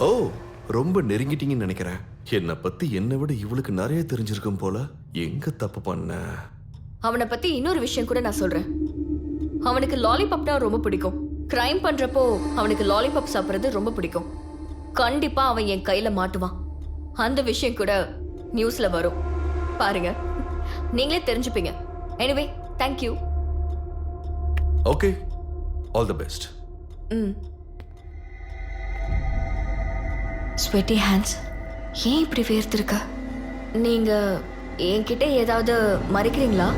ஓ, ரொம்ப நெருங்கிட்டீங்கன்னு நினைக்கிறேன். என்னை பத்தி என்னை விட இவளுக்கு நிறைய தெரிஞ்சிருக்கும் போல. எங்க தப்பு பண்ண? அவனை பத்தி இன்னொரு விஷயம் கூட நான் சொல்றேன். அவனுக்கு லாலிபாப்னா ரொம்ப பிடிக்கும். கிரைம் பண்றப்போ அவனுக்கு லாலிபாப் சாப்பிட்றது ரொம்ப பிடிக்கும். கண்டிப்பா அவன் என் கையில மாட்டுவான். அந்த விஷயம் கூட நியூஸ்ல வரும், பாருங்க. நீங்களே தெரிஞ்சுப்பீங்க. Anyway, thank you. Okay, all the best. Sweaty hands, ஏன் இப்படி வேர்த்திருக்க? நீங்க என்கிட்ட ஏதாவது மறைக்கிறீங்களா?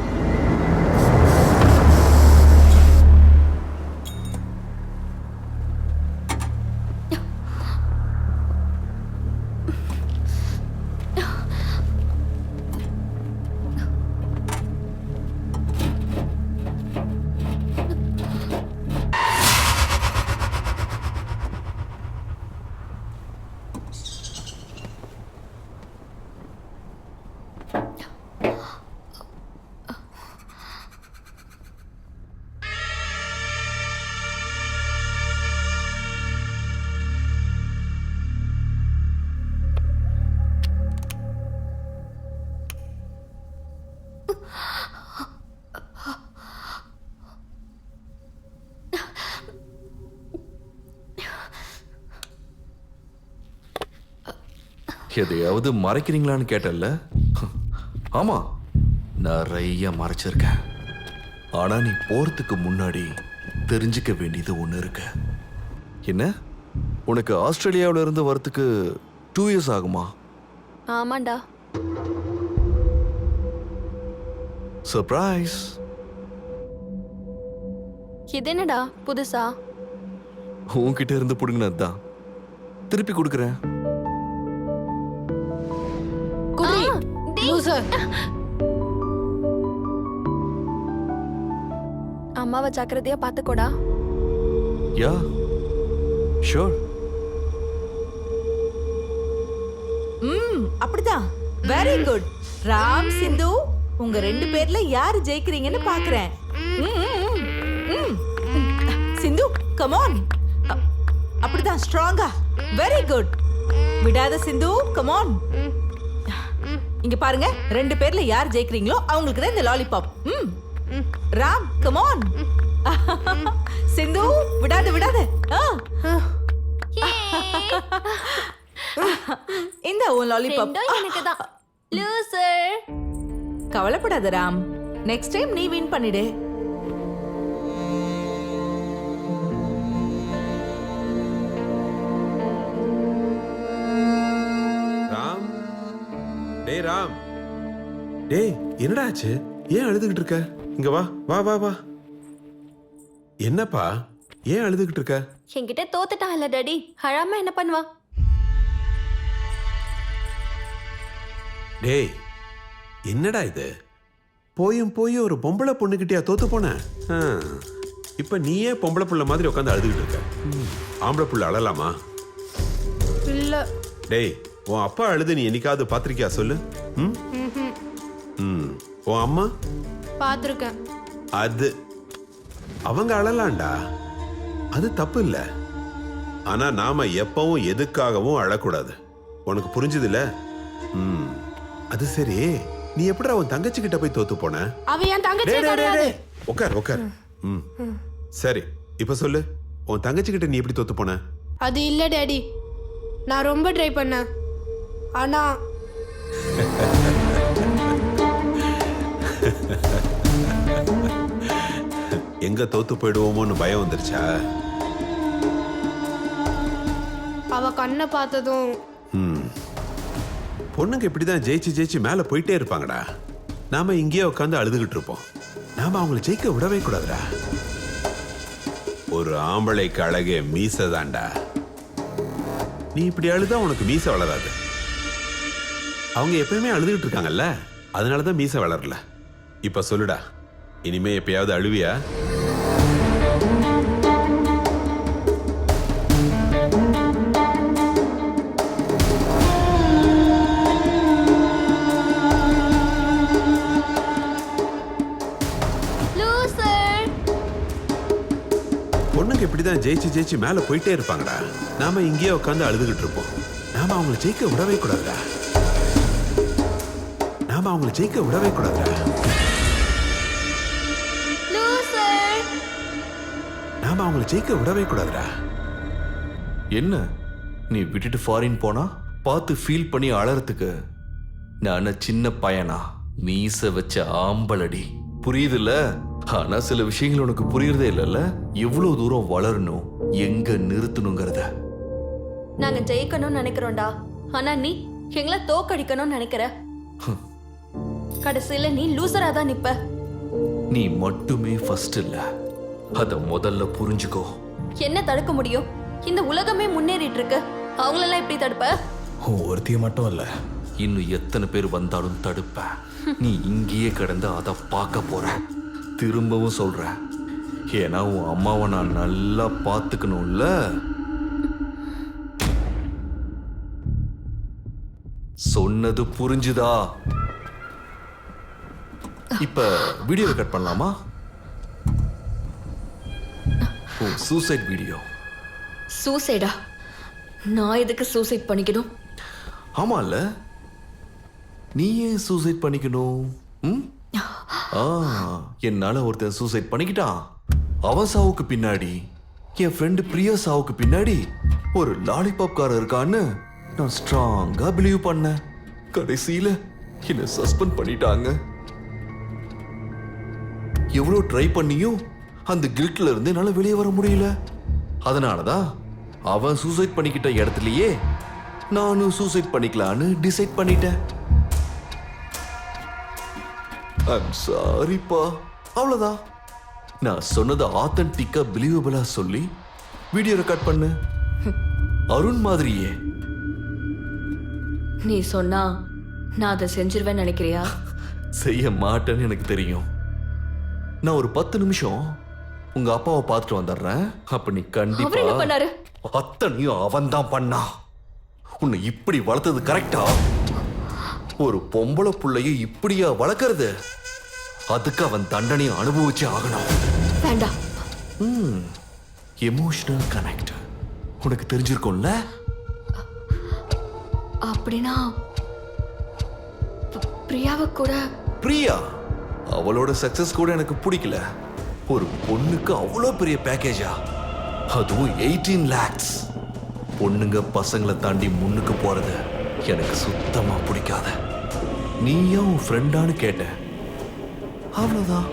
எதையாவது மறைக்கிறீங்களான்னு கேட்டல்ல? ஆமா, நிறைய மறைச்சிருக்கேன். ஆனா நீ போறதுக்கு முன்னாடி தெரிஞ்சுக்க வேண்டியது ஒண்ணு இருக்கு. என்ன, உனக்கு ஆஸ்திரேலியாவில இருந்து வரத்துக்கு 2 years ஆகுமா? ஆமாண்டா. சர்ப்ரைஸ். இது என்னடா புதுசா? உன்கிட்ட இருந்து புடுங்கினது தான். திருப்பி கொடுக்குறேன். அம்மாவை ஜாக்கிரதையா பாத்துக்கோடா. Yeah, sure. அப்படிதான். Very good. ராம், சிந்து, உங்க 2 பேர்ல யாரு ஜெயிக்கிறீங்கன்னு பாக்குறேன். Sindhu, come on. அப்படிதான், ஸ்ட்ராங்கா. Very good. விடாத சிந்து, கம் ஆன். இங்க பாருங்க, 2 பேர்ல யார் ஜெயிக்கிறீங்களோ அவங்களுக்கு தான் இந்த lollipop. Ram, come on. Sindhu, விடாத விடாத. இந்த உன் லாலிபாப் எனக்கு தான். லூசர். கவலைப்படாத ராம், நெக்ஸ்ட் டைம் நீ வின் பண்ணிடு. ராம், டேய் ராம், டேய் என்னடா ஆச்சு? ஏன் அழுதுகிட்டு இருக்க? இங்க வா வா வா வா. என்னப்பா, ஏன் அழுதுகிட்டு இருக்க? என்கிட்ட தோத்துட்டான் இல்ல டாடி, அழாம என்ன பண்ணுவா? டேய் என்னடா இது? போயும் போய் ஒரு பொம்பளை பொண்ணுகிட்டயா தோத்து போன? இப்ப நீயே பொம்பளை புள்ள மாதிரி உட்காந்து அழுதுகிட்டு இருக்க. ஆம்பளை புள்ள அழலாமா? இல்ல. டேய், உன் அப்பா அழுது நீ என்னைக்காவது பாத்திருக்கியா சொல்லு? உன் அம்மா பாத்திருக்கேன். அது அவங்க அழலாம்டா, அது தப்பு இல்ல. ஆனா நாம எப்பவும் எதுக்காகவும் அழக்கூடாது. உனக்கு புரிஞ்சது இல்ல? அது சரி, நீ எப்படி அவன் தங்கச்சி கிட்ட போய் தோத்து போன? அவ என் தங்கச்சி கிடையாது. உட்கார் உட்கார். சரி, இப்ப சொல்லு, உன் தங்கச்சி கிட்ட நீ எப்படி தோத்து போன? அது இல்ல டாடி, நான் ரொம்ப ட்ரை பண்ணேன். ஆனா எங்க தோத்து போயிடுவோமோன்னு பயம் வந்துருச்சா? அவ கண்ணை பார்த்ததும் பொண்ணுங்க இப்படிதான் ஜெயிச்சு ஜெயிச்சு மேல போயிட்டே இருப்பாங்கடா. நாம இங்கேயே உட்காந்து அழுதுகிட்டு இருப்போம். நாம அவங்களை ஜெயிக்க விடவே கூடாதுடா. ஒரு ஆம்பளைக்கு அழகே மீசை தான்டா. நீ இப்படி அழுதா உனக்கு மீசை வளராது. அவங்க எப்பயுமே அழுதுகிட்டு இருக்காங்கல்ல, அதனாலதான் மீசை வளரல. இப்ப சொல்லுடா, இனிமே எப்பயாவது அழுவியா? பொண்ணுங்க இப்படிதான் எல்லாம் ஜெயிச்சு ஜெயிச்சு மேல போயிட்டே இருப்பாங்கடா. நாம இங்கேயே உட்காந்து அழுதுகிட்டு இருப்போம். நாம அவங்களை ஜெயிக்க விடவே கூடாதுடா. நாம அவங்களை ஜெயிக்க விடவே கூடாதுடா. நாம அவங்களை ஜெயிக்க விடவே கூடாதுடா. என்ன நீ விட்டுட்டு ஃபாரின் போனா பார்த்து ஃபீல் பண்ணி அழறதுக்கு நான் சின்ன பையனா? மீச வச்ச ஆம்பளடி, புரியுதுல்ல? ஆனா சில விஷயங்கள் உனக்கு புரியுறதே இல்லைல்ல. எவ்வளவு தூரம் வளரணும், எங்க நிறுத்தணுங்கிறத. நாங்க ஜெயிக்கணும்னு நினைக்கிறோம்டா, ஆனா நீ எங்களை தோக்கடிக்கணும்னு நினைக்கிற. கடைசியில நீ லூசரா தான் நிப்ப. நீ மட்டுமே ஃபர்ஸ்ட் இல்ல, அத முதல்ல புரிஞ்சுக்கோ. என்ன தடுக்க முடியும்? இந்த உலகமே முன்னேறிட்டு இருக்கு, அவங்களெல்லாம் எப்படி தடுப்ப? ஒருத்திய மட்டும் இல்ல, இன்னும் எத்தனை பேர் வந்தாலும் தடுப்ப. நீ இங்கேயே கிடந்து அதை பார்க்க போற. திரும்பவும் சொல்ற, ஏன்னா உன் அம்மாவை நான் நல்லா பார்த்துக்கணும்ல. சொன்னது புரிஞ்சுதா? இப்ப வீடியோ கட் பண்ணலாமா? Suicide video. சூசைடா? நான் எதுக்கு சூசைட் பண்ணிக்கணும்? ஆமால, நீ ஏன் சூசைட் பண்ணிக்கணும்? என்னால ஒருத்தன் சூசைட் பண்ணிக்கிட்டான். அவன் சாவுக்கு பின்னாடி என் ஃப்ரெண்டு பிரியா சாவுக்கு பின்னாடி ஒரு லாலிபாப் காரர் இருக்கான்னு நான் ஸ்ட்ராங்கா பிலீவ் பண்ணேன். கடைசியில என்ன சஸ்பெண்ட் பண்ணிட்டாங்க. எவ்வளவு ட்ரை பண்ணியும் அந்த கில்ட்ல இருந்து என்னால வெளியே வர முடியல. அதனாலதான் அவன் சூசைட் பண்ணிக்கிட்ட இடத்துலயே நானும் சூசைட் பண்ணிக்கலான்னு டிசைட் பண்ணிட்டேன். ஐம் சாரிப்பா, அவ்வளவுதான். நான் சொன்னதை ஆத்தன்டிக்கா பிலீவபிளா சொல்லி வீடியோ ரெக்கார்ட் பண்ணு, அருண் மாதிரியே. நீ சொன்னா நான் அதை செஞ்சிருவேன் நினைக்கிறியா? செய்ய மாட்டேன்னு எனக்கு தெரியும். நான் ஒரு 10 நிமிஷம் உங்க அப்பாவை பார்த்துட்டு வந்துடுறேன். அப்ப நீ அவர் என்ன கண்டிப்பா. பண்ணாரு? அத்தனையும் அவன் தான் பண்ணா. உன்னை இப்படி வளர்த்தது கரெக்டா? ஒரு பொம்பளை புள்ளைய இப்படியா வளர்க்கறது? அதுக்கு அவன் தண்டனையை அனுபவிச்சு ஆகணும். வேண்டாம். எமோஷனல் கனெக்ட் உனக்கு தெரிஞ்சிருக்கும்ல? அப்படின்னா பிரியாவை கூட. பிரியா அவளோட சக்சஸ் கூட எனக்கு பிடிக்கல. ஒரு பொண்ணுக்கு அவ்வளோ பெரிய பேக்கேஜா, அதுவும் 18 lakhs. பொண்ணுங்க பசங்களை தாண்டி முன்னுக்கு போறது எனக்கு சுத்தமா பிடிக்காத. நீயா உன் ஃப்ரெண்டான்னு கேட்ட, அவ்வளவுதான்.